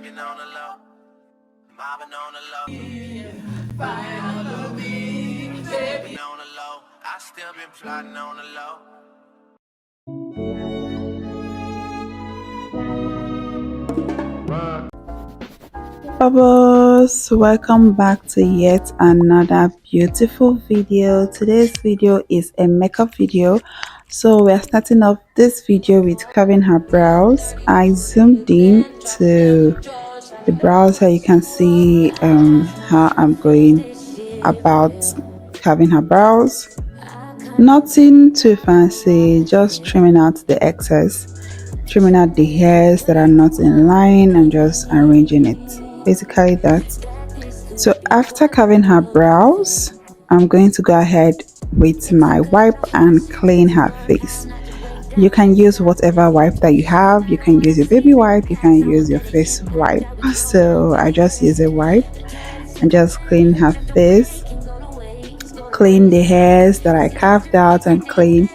Drinking on the low, mobbing on the low. Finally, baby on the low. I still been plotting on the low. Bubbles, welcome back to yet another beautiful video. Today's video is a makeup video, so we're starting off this video with carving her brows. I zoomed in to the brows so you can see how I'm going about carving her brows. Nothing too fancy, just trimming out the excess, trimming out the hairs that are not in line and just arranging it. Basically that. So after carving her brows, I'm going to go ahead with my wipe and clean her face. You can use whatever wipe that you have. You can use your baby wipe, you can use your face wipe. So I just use a wipe and just clean her face, clean the hairs that I carved out, and clean,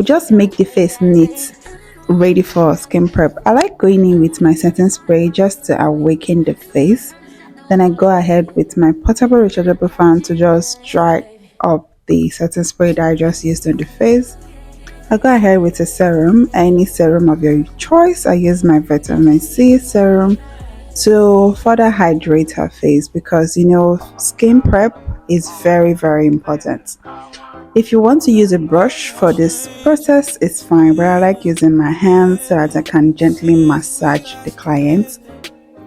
just make the face neat, ready for skin prep. I like going in with my setting spray just to awaken the face. Then I go ahead with my portable rechargeable fan to just dry up the setting spray that I just used on the face. I go ahead with a serum, any serum of your choice. I use my vitamin C serum to further hydrate her face because skin prep is very, very important. If you want to use a brush for this process, it's fine, but I like using my hands so that I can gently massage the client's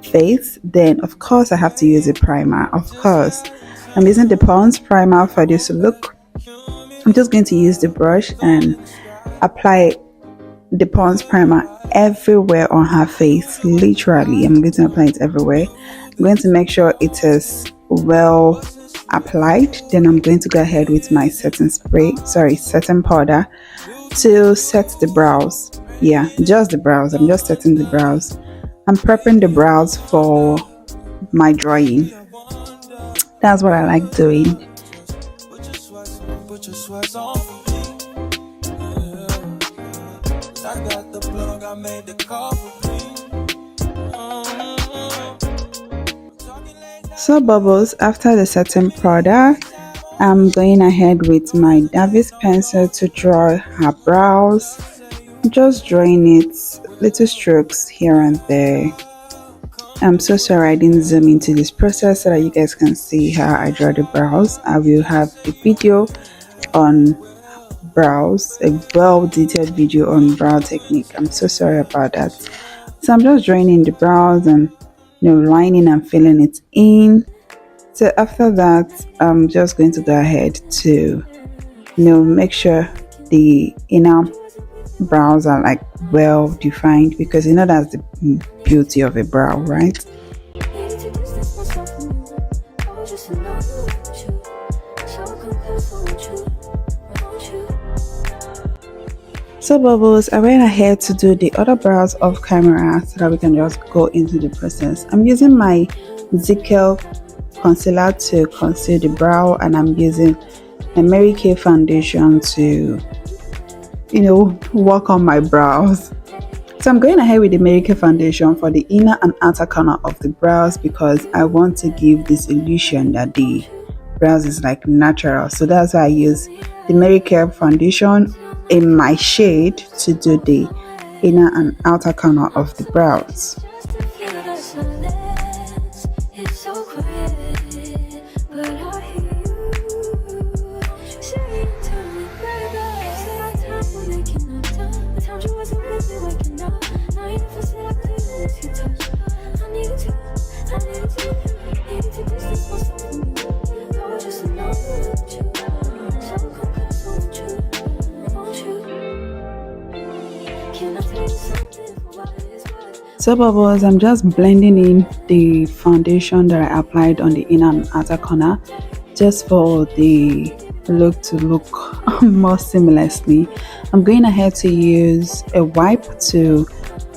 face. Then, of course, I have to use a primer. Of course, I'm using the Pond's primer for this look. I'm just going to use the brush and apply the Pond's primer everywhere on her face. Literally, I'm going to apply it everywhere. I'm going to make sure it is well applied. Then I'm going to go ahead with my setting powder to set the brows. Yeah, just the brows. I'm just setting the brows. I'm prepping the brows for my drawing. That's what I like doing. So Bubbles, after the setting powder, I'm going ahead with my Davis pencil to draw her brows. Just drawing it, little strokes here and there. I'm so sorry I didn't zoom into this process so that you guys can see how I draw the brows. I will have a video on brows, a well-detailed video on brow technique. I'm so sorry about that. So I'm just drawing in the brows and lining and filling it in. So after that, I'm just going to go ahead to make sure the inner brows are like well defined, because that's the beauty of a brow, right? So Bubbles, I went ahead to do the other brows off camera so that we can just go into the process. I'm using my Zikel concealer to conceal the brow, and I'm using a Mary Kay foundation to work on my brows. So I'm going ahead with the Mary Kay foundation for the inner and outer corner of the brows because I want to give this illusion that the brows is like natural. So that's why I use the Mary Kay foundation in my shade to do the inner and outer corner of the brows. So Bubbles, I'm just blending in the foundation that I applied on the inner and outer corner just for the look to look more seamlessly. I'm going ahead to use a wipe to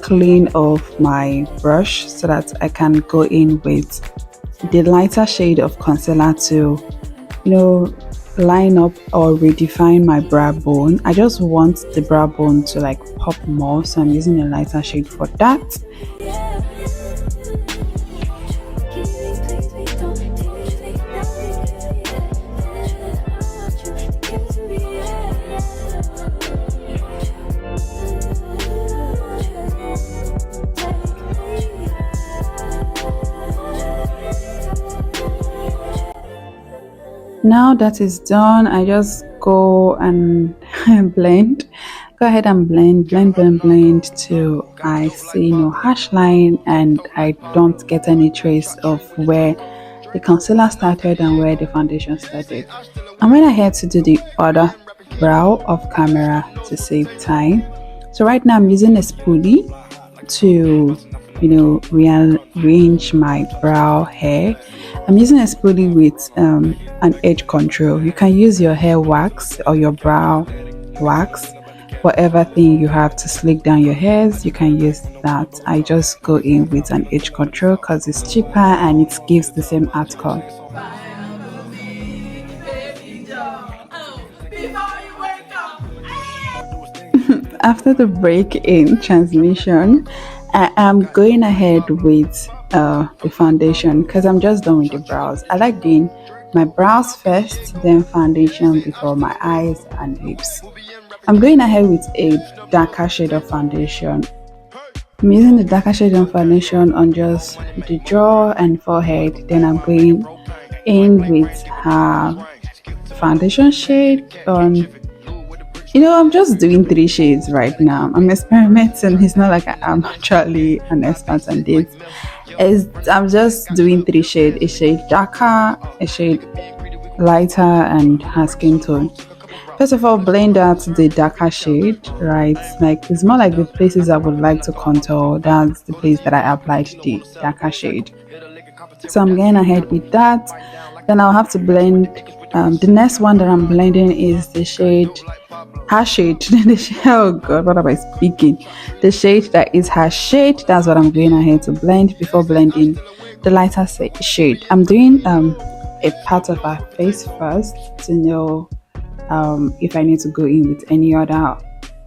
clean off my brush so that I can go in with the lighter shade of concealer to line up or redefine my brow bone. I just want the brow bone to like pop more, so I'm using a lighter shade for that. Now that is done, I just go and blend. Go ahead and blend till I see no harsh line and I don't get any trace of where the concealer started and where the foundation started. I went ahead to do the other brow off camera to save time. So right now I'm using a spoolie to rearrange my brow hair. I'm using a spoolie with an edge control. You can use your hair wax or your brow wax, whatever thing you have to slick down your hairs, you can use that. I just go in with an edge control because it's cheaper and it gives the same outcome. After the break in transmission, I am going ahead with the foundation because I'm just done with the brows. I like doing my brows first, then foundation before my eyes and lips. I'm going ahead with a darker shade of foundation. I'm using the darker shade of foundation on just the jaw and forehead. Then I'm going in with her foundation shade on. I'm just doing 3 shades right now. I'm experimenting. It's not like I'm actually an expert on this. I'm just doing 3 shades: a shade darker, a shade lighter, and her skin tone. First of all, blend out the darker shade, right? Like it's more like the places I would like to contour. That's the place that I applied the darker shade. So I'm going ahead with that. Then I'll have to blend. The next one that I'm blending is the shade her shade. Oh god, what am I speaking? The shade that is her shade. That's what I'm going ahead to blend before blending the lighter shade. I'm doing a part of her face first to know if I need to go in with any other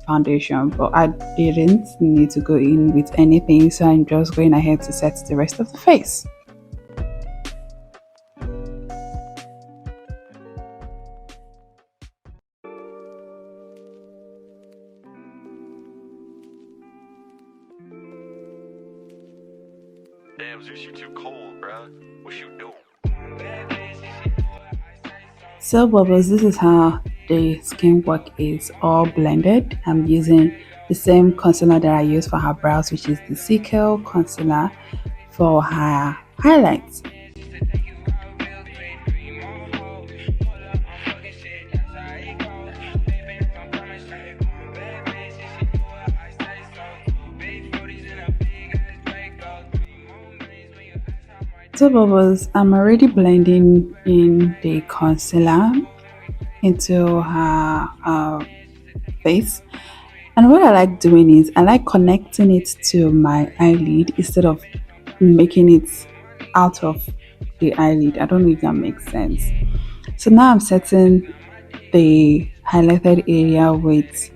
foundation, but I didn't need to go in with anything, so I'm just going ahead to set the rest of the face. Damn, Zeus, you too cold, bruh. What you doing? So bubbles, this is how the skin work is all blended. I'm using the same concealer that I use for her brows, which is the Zikel concealer for her highlights. So bubbles, I'm already blending in the concealer into her face, and what I like doing is I like connecting it to my eyelid instead of making it out of the eyelid. I don't know if that makes sense. So now I'm setting the highlighted area with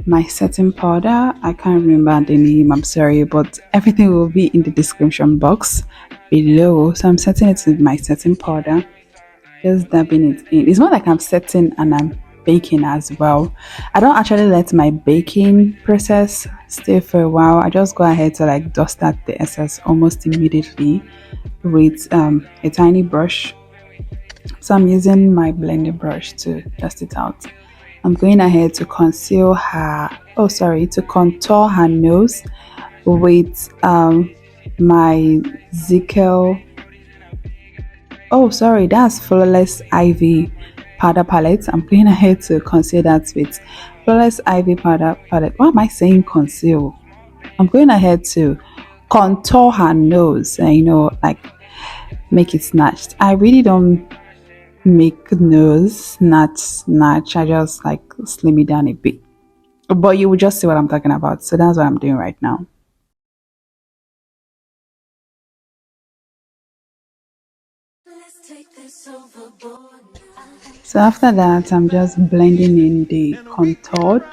my setting powder. I can't remember the name, I'm sorry, but everything will be in the description box below. So I'm setting it with my setting powder, just dabbing it in. It's not like I'm setting and I'm baking as well. I don't actually let my baking process stay for a while. I just go ahead to like dust out the excess almost immediately with a tiny brush. So I'm using my blending brush to dust it out. I'm going ahead to contour her nose with my Zikel. That's Flawless Ivy powder palette. I'm going ahead to conceal that with Flawless Ivy powder palette. Why am I saying conceal? I'm going ahead to contour her nose and like make it snatched. I really don't make nose snatch. I just like slim it down a bit, but you will just see what I'm talking about. So that's what I'm doing right now. So after that, I'm just blending in the contoured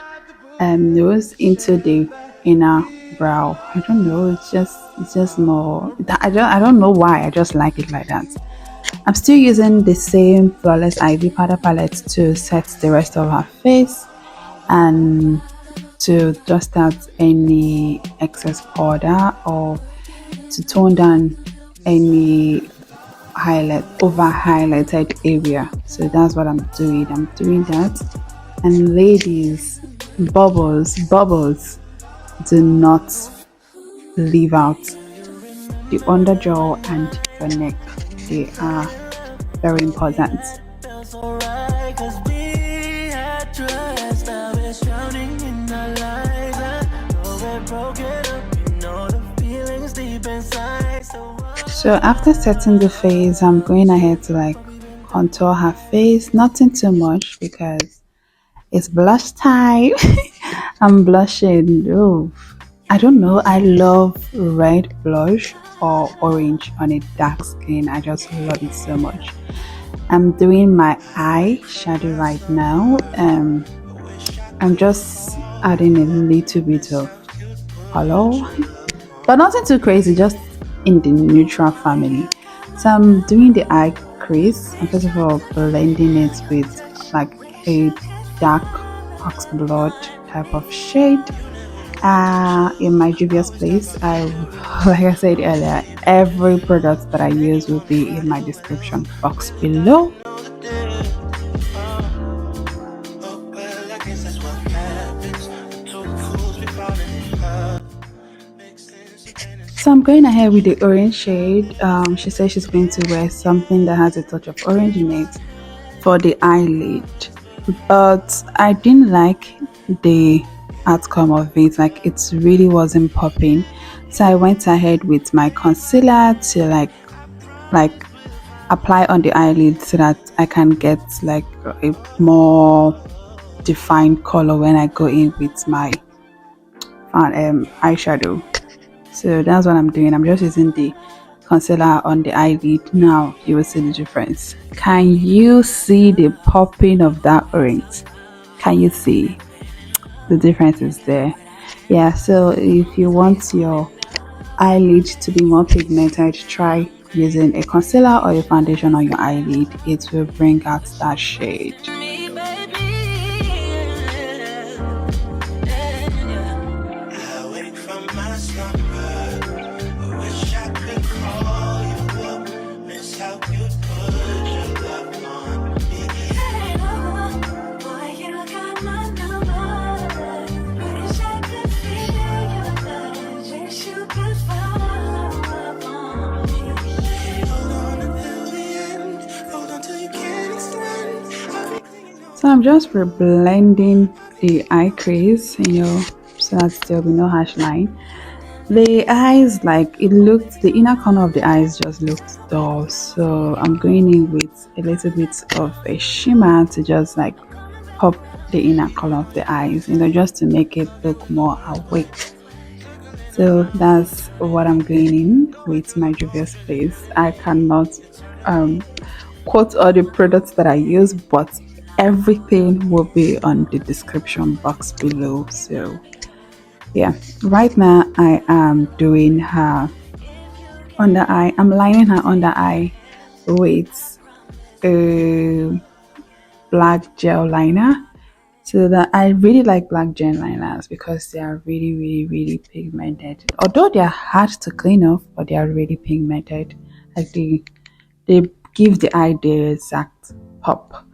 nose into the inner brow. I don't know, it's just more. I don't know why. I just like it like that. I'm still using the same Flawless Ivy powder palette to set the rest of her face and to dust out any excess powder or to tone down any over highlighted area. So that's what I'm doing. I'm doing that. And ladies, bubbles do not leave out the underjaw and your neck. They are very important. Feels alright, 'cause we had trust. I was drowning in our lies. I know we're broken up, you know the feelings deep inside. So after setting the face, I'm going ahead to like contour her face. Nothing too much because it's blush time. I'm blushing. Oh, I don't know. I love red blush or orange on a dark skin. I just love it so much. I'm doing my eyeshadow right now. I'm just adding a little bit of color, but nothing too crazy, just in the neutral family. So I'm doing the eye crease. I'm first of all blending it with like a dark ox blood type of shade. In my Juvia's place, I like I said earlier, every product that I use will be in my description box below. So I'm going ahead with the orange shade. She says she's going to wear something that has a touch of orange in it for the eyelid, but I didn't like the outcome of it. Like it really wasn't popping, so I went ahead with my concealer to like apply on the eyelid so that I can get like a more defined color when I go in with my eyeshadow. So that's what I'm doing. I'm just using the concealer on the eyelid. Now you will see the difference. Can you see the popping of that orange? Can you see the difference is there? Yeah, so if you want your eyelid to be more pigmented, try using a concealer or a foundation on your eyelid. It will bring out that shade. So I'm just reblending the eye crease, so that there will be no harsh line. The eyes, like the inner corner of the eyes just looked dull, so I'm going in with a little bit of a shimmer to just like pop the inner corner of the eyes, just to make it look more awake. So that's what I'm going in with my Juvia's face. I cannot quote all the products that I use, but everything will be on the description box below. So yeah, right now I am doing her under eye. I'm lining her under eye with a black gel liner. So that I really like black gel liners because they are really pigmented. Although they are hard to clean off, but they are really pigmented. Like they give the eye the exact pop.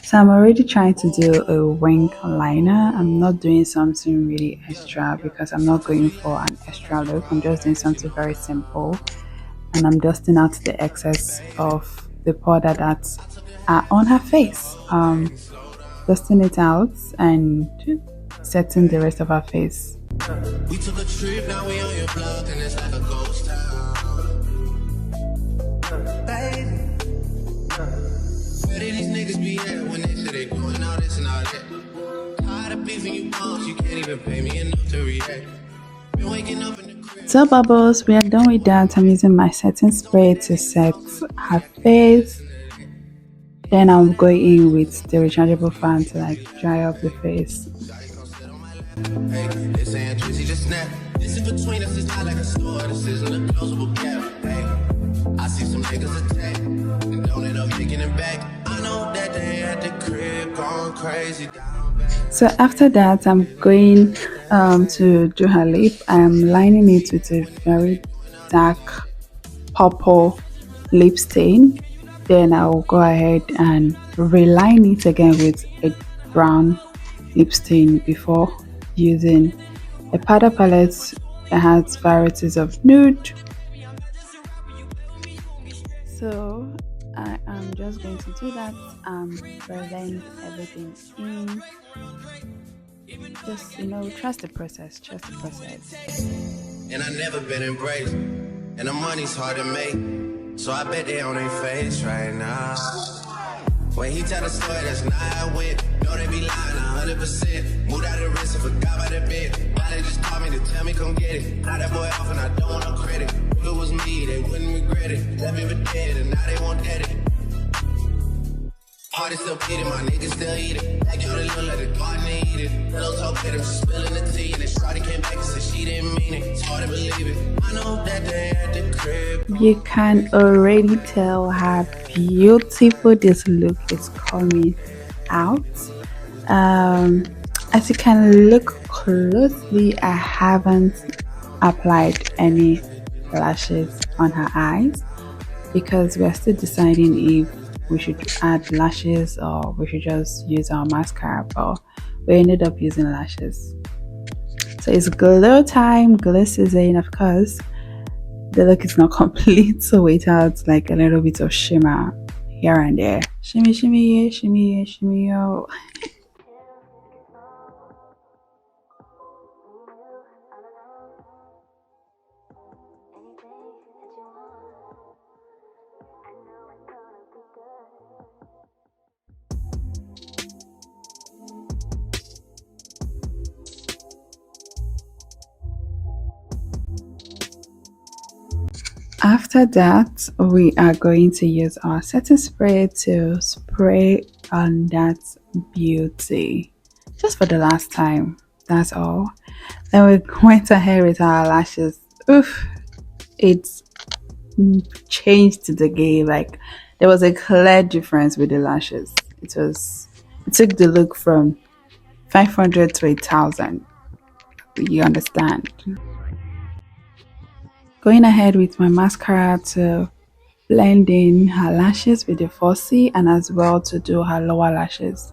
So I'm already trying to do a wing liner. I'm not doing something really extra because I'm not going for an extra look. I'm just doing something very simple, and I'm dusting out the excess of the powder that are on her face. Dusting it out and setting the rest of her face. We took a trip, now we on your block, and it's like a ghost town. Baby, where did these niggas be at when they say they doing all this and all that? Tired of beefing you bones, you can't even pay me enough to react. Been waking up in the crib. So bubbles, we are done with that. I'm using my setting spray to set her face. Then I'm going in with the rechargeable fan to like dry up the face. Hey, they saying Tracy just snap. This in between us is not like a store, this isn't a closable gap. Hey, I see some niggas attack and don't end up making it back. I know that they at the crib going crazy. So after that, I'm going to do her lip. I'm lining it with a very dark purple lip stain. Then I'll go ahead and reline it again with a brown lip stain before using a powder palette that has varieties of nude. So I am just going to do that and blend everything in. Just trust the process. Trust the process. And I never been embraced, and the money's hard to make, so I bet they on their face right now. When he tell the story, that's not how I went. No, they be lying 100%. Moved out of the wrist and forgot about the bed. Now they just call me to tell me come get it. Now that boy off and I don't want no credit. If it was me, they wouldn't regret it. Left me for dead and now they won't get it. Heart is still beating, my niggas still eat it. Like yo, they look like the garden they eat it. Little talk with him, she spilling the tea. And then Shawty came back and said she didn't mean it. It's hard to believe it. I know that they at the crib. You can already tell how beautiful this look is coming out. As you can look closely, I haven't applied any lashes on her eyes because we are still deciding if we should add lashes or we should just use our mascara, but we ended up using lashes. So it's glow time, glow season. Of course, the look is not complete, so wait out like a little bit of shimmer here and there. Shimmy, shimmy, yeah, shimmy, yeah, shimmy, yo. After that, we are going to use our setting spray to spray on that beauty just for the last time. That's all. Then we went ahead with our lashes. Oof, it's changed the game. Like there was a clear difference with the lashes. It took the look from 500 to 1,000. You understand? Going ahead with my mascara to blend in her lashes with the 4C and as well to do her lower lashes.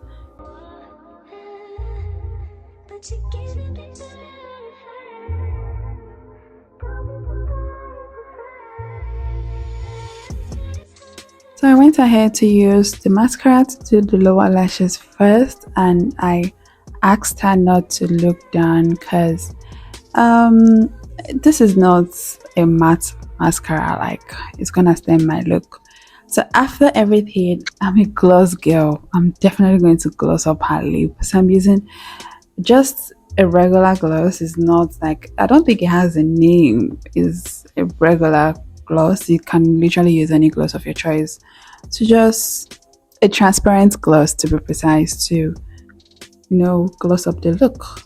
So I went ahead to use the mascara to do the lower lashes first, and I asked her not to look down because this is not a matte mascara, like it's gonna stain my look. So after everything, I'm a gloss girl. I'm definitely going to gloss up her lip. So I'm using just a regular gloss. It's not like, I don't think it has a name. It's a regular gloss. You can literally use any gloss of your choice. So just a transparent gloss to be precise, to gloss up the look.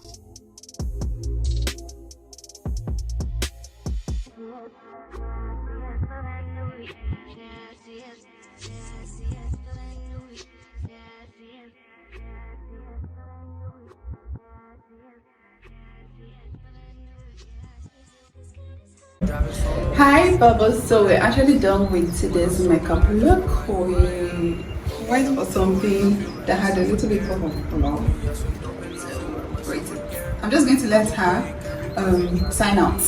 Hi Bubbles, so we're actually done with today's makeup look. We went for something that had a little bit of color. So wait, I'm just going to let her sign out.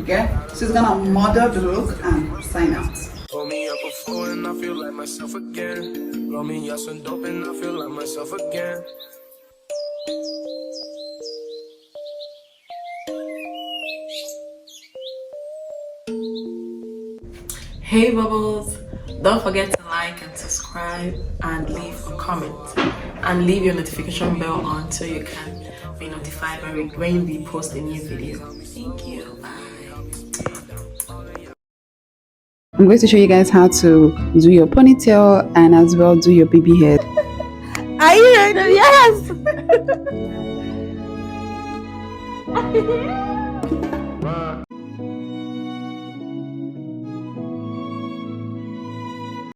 Okay, she's gonna model the look and sign out. Pull me up before and I feel like myself again. Roll me up some dope and I feel like myself again. Hey Bubbles, don't forget to like and subscribe and leave a comment and leave your notification bell on so you can be notified when we post a new video. Thank you. Bye. I'm going to show you guys how to do your ponytail and as well do your baby hair. Are you ready? Yes!